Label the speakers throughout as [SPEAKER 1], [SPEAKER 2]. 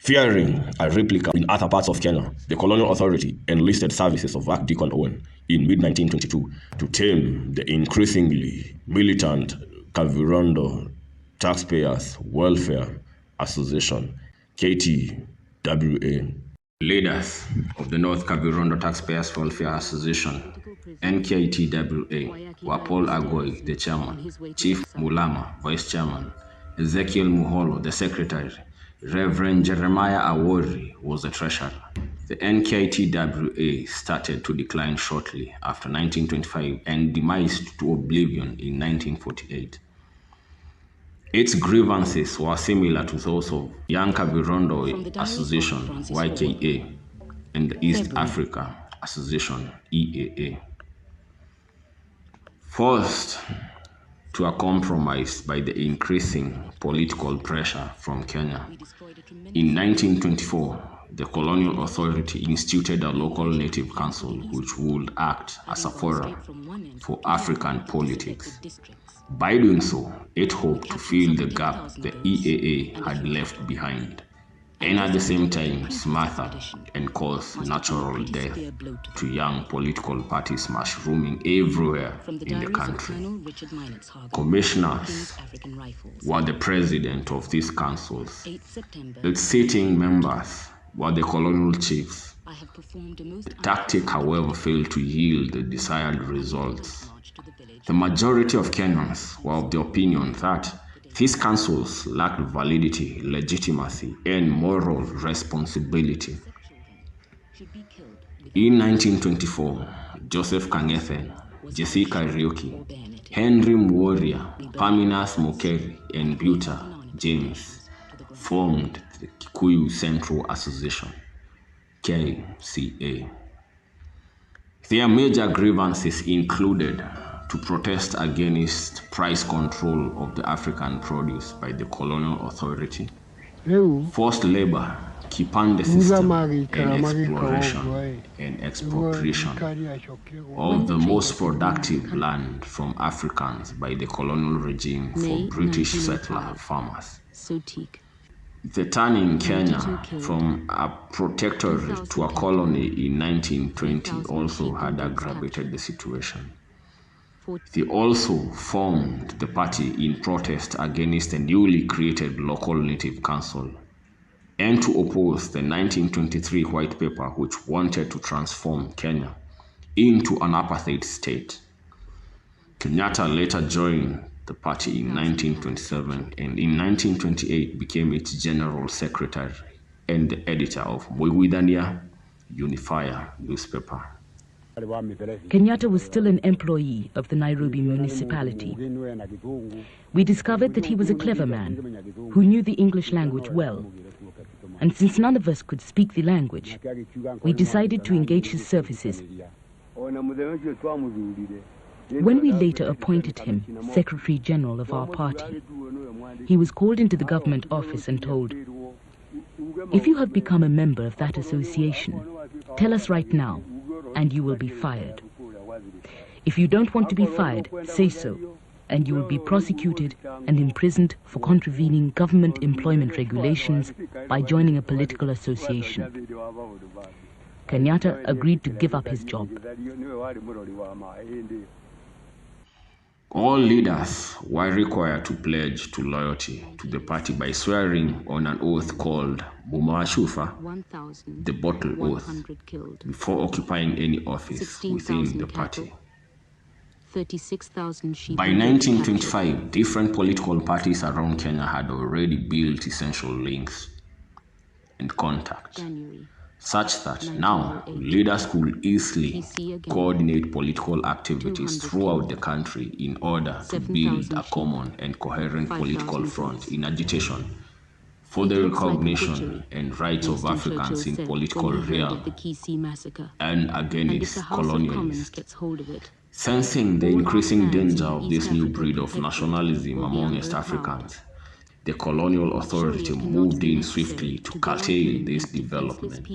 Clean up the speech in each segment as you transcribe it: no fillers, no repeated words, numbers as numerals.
[SPEAKER 1] Fearing a replica in other parts of Kenya, the colonial authority enlisted services of Archdeacon Owen in mid-1922 to tame the increasingly militant Kavirondo Taxpayers Welfare Association, KTWA. Leaders of the North Kavirondo Taxpayers Welfare Association, NKTWA, were Paul Agoi, the chairman, Chief Mulama, vice chairman, Ezekiel Muholo, the secretary, Reverend Jeremiah Awori was the treasurer. The NKTWA started to decline shortly after 1925 and demised to oblivion in 1948. Its grievances were similar to those of Young Kavirondo Association, YKA, and the East Africa Association, EAA. Forced to a compromise by the increasing political pressure from Kenya, in 1924, the colonial authority instituted a local native council which would act as a forum for African politics. By doing so, it hoped to fill the gap the EAA had left behind, and at the same time smother and cause natural death to young political parties mushrooming everywhere in the country. Commissioners were the president of these councils. Its sitting members were the colonial chiefs. The tactic, however, failed to yield the desired results. The majority of Kenyans were of the opinion that these councils lacked validity, legitimacy, and moral responsibility. In 1924, Joseph Kang'ethe, Jessica Kariuki, Henry Mworia, Paminas Mokeri, and Buta James formed the Kikuyu Central Association, KCA. Their major grievances included to protest against price control of the African produce by the colonial authority, forced labor, kipande system, and exploration and expropriation of the most productive land from Africans by the colonial regime for British settler farmers. The turning Kenya from a protectorate to a colony in 1920 also had aggravated the situation. They also formed the party in protest against the newly created local native council and to oppose the 1923 white paper which wanted to transform Kenya into an apartheid state. Kenyatta later joined the party in 1927 and in 1928 became its general secretary and the editor of Mwigwithania Unifier newspaper.
[SPEAKER 2] Kenyatta was still an employee of the Nairobi municipality. We discovered that he was a clever man who knew the English language well. And since none of us could speak the language, we decided to engage his services. When we later appointed him Secretary General of our party, he was called into the government office and told, "If you have become a member of that association, tell us right now, and you will be fired. If you don't want to be fired, say so, and you will be prosecuted and imprisoned for contravening government employment regulations by joining a political association." Kenyatta agreed to give up his job.
[SPEAKER 1] All leaders were required to pledge to loyalty to the party by swearing on an oath called Bumawashufa, the bottle oath, before occupying any office within the party. By 1925, different political parties around Kenya had already built essential links and contacts, such that now leaders could easily coordinate political activities throughout the country in order to build a common and coherent political front in agitation for the recognition and rights of Africans in political realm and against colonialists. Sensing the increasing danger of this new breed of nationalism among East Africans, the colonial authority moved in swiftly to curtail this development.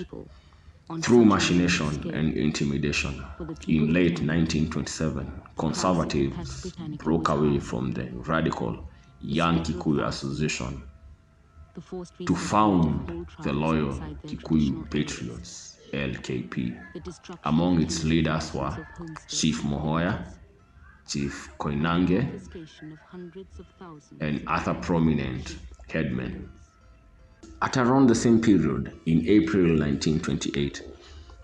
[SPEAKER 1] Through machination and intimidation, in late 1927, conservatives broke away from the radical Young Kikuyu Association to found the Loyal Kikuyu Patriots, LKP. Among its leaders were Chief Mohoya, Chief Koinange, and other prominent headmen. At around the same period, in April 1928,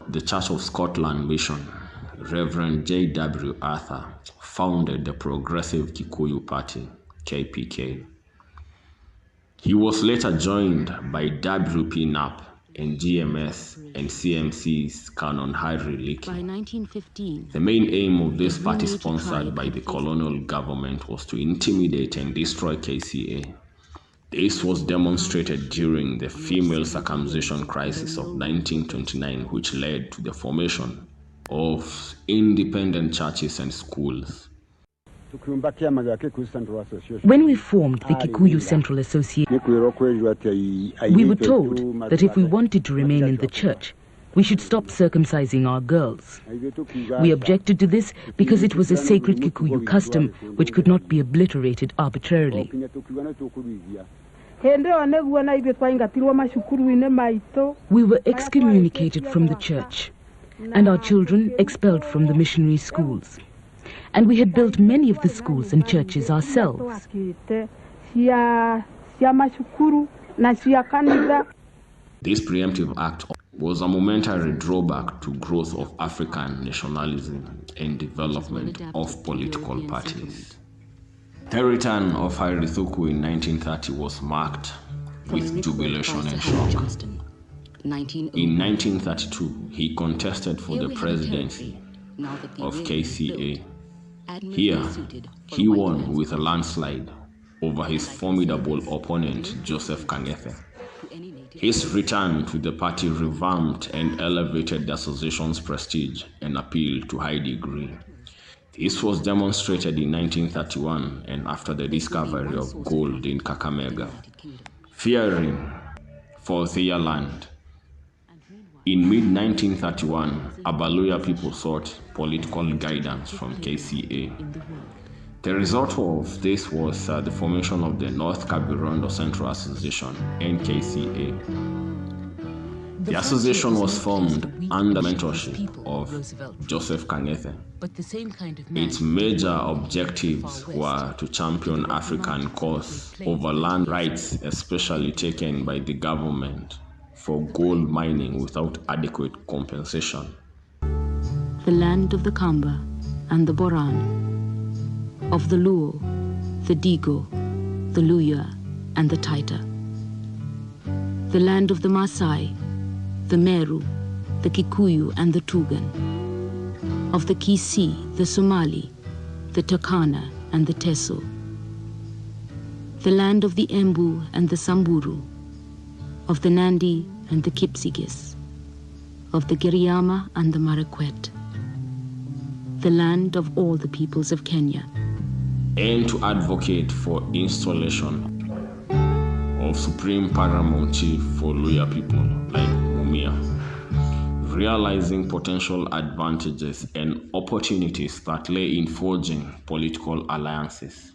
[SPEAKER 1] the Church of Scotland Mission, Reverend J.W. Arthur, founded the Progressive Kikuyu Party, KPK. He was later joined by W.P. Knapp and GMS and CMC's Canon Harry Leakey.
[SPEAKER 2] By 1915,
[SPEAKER 1] the main aim of this party, sponsored by the colonial government, was to intimidate and destroy KCA. This was demonstrated during the female circumcision crisis of 1929, which led to the formation of independent churches and schools.
[SPEAKER 2] When we formed the Kikuyu Central Association, we were told that if we wanted to remain in the church, we should stop circumcising our girls. We objected to this because it was a sacred Kikuyu custom which could not be obliterated arbitrarily. We were excommunicated from the church, and our children expelled from the missionary schools. And we had built many of the schools and churches ourselves.
[SPEAKER 1] This preemptive act was a momentary drawback to growth of African nationalism and development of political parties. The return of Haile Thuku in 1930 was marked with jubilation and shock. In 1932, he contested for the presidency of KCA. Here, he won with a landslide over his formidable opponent, Joseph Kangethe. His return to the party revamped and elevated the association's prestige and appeal to high degree. This was demonstrated in 1931 and after the discovery of gold in Kakamega. Fearing for their land, in mid-1931, Abaluya people sought political guidance from KCA. The result of this was the formation of the North Kavirondo Central Association, NKCA. The association was formed under mentorship of Joseph Kangethe. Its major objectives were to champion African cause over land rights, especially taken by the government for gold mining without adequate compensation.
[SPEAKER 2] The land of the Kamba and the Boran, of the Luo, the Digo, the Luya, and the Taita. The land of the Maasai, the Meru, the Kikuyu, and the Tugan. Of the Kisii, the Somali, the Turkana, and the Teso. The land of the Embu and the Samburu. Of the Nandi and the Kipsigis. Of the Giriama and the Marakwet. The land of all the peoples of Kenya.
[SPEAKER 1] And to advocate for installation of Supreme Paramount Chief for Luya people like Mumia, realizing potential advantages and opportunities that lay in forging political alliances.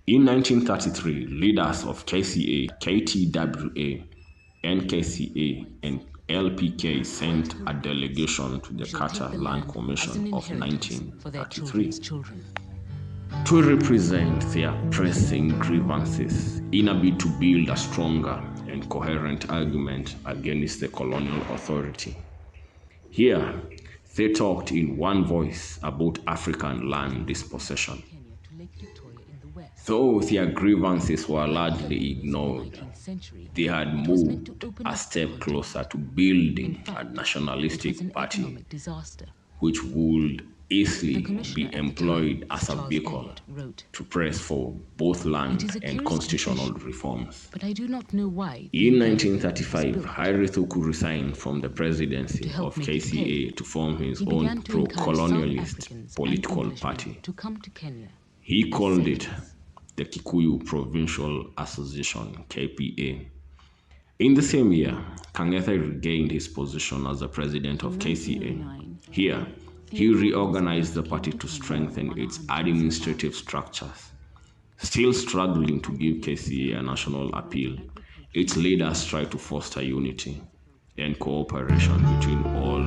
[SPEAKER 1] In 1933, leaders of KCA, KTWA, NKCA, and LPK sent a delegation to the Carter Land Commission of 1933 to represent their pressing grievances in a bid to build a stronger and coherent argument against the colonial authority. Here, they talked in one voice about African land dispossession. Though their grievances were largely ignored, they had moved a step closer to building a nationalistic party which would easily be employed as a vehicle to press for both land and constitutional reforms. In 1935, Haile Thuku resigned from the presidency of KCA to form his own pro-colonialist political party. He called it the Kikuyu Provincial Association, KPA. In the same year, Kangethe regained his position as the president of KCA. Here, he reorganized the party to strengthen its administrative structures. Still struggling to give KCA a national appeal Its leaders try to foster unity and cooperation between all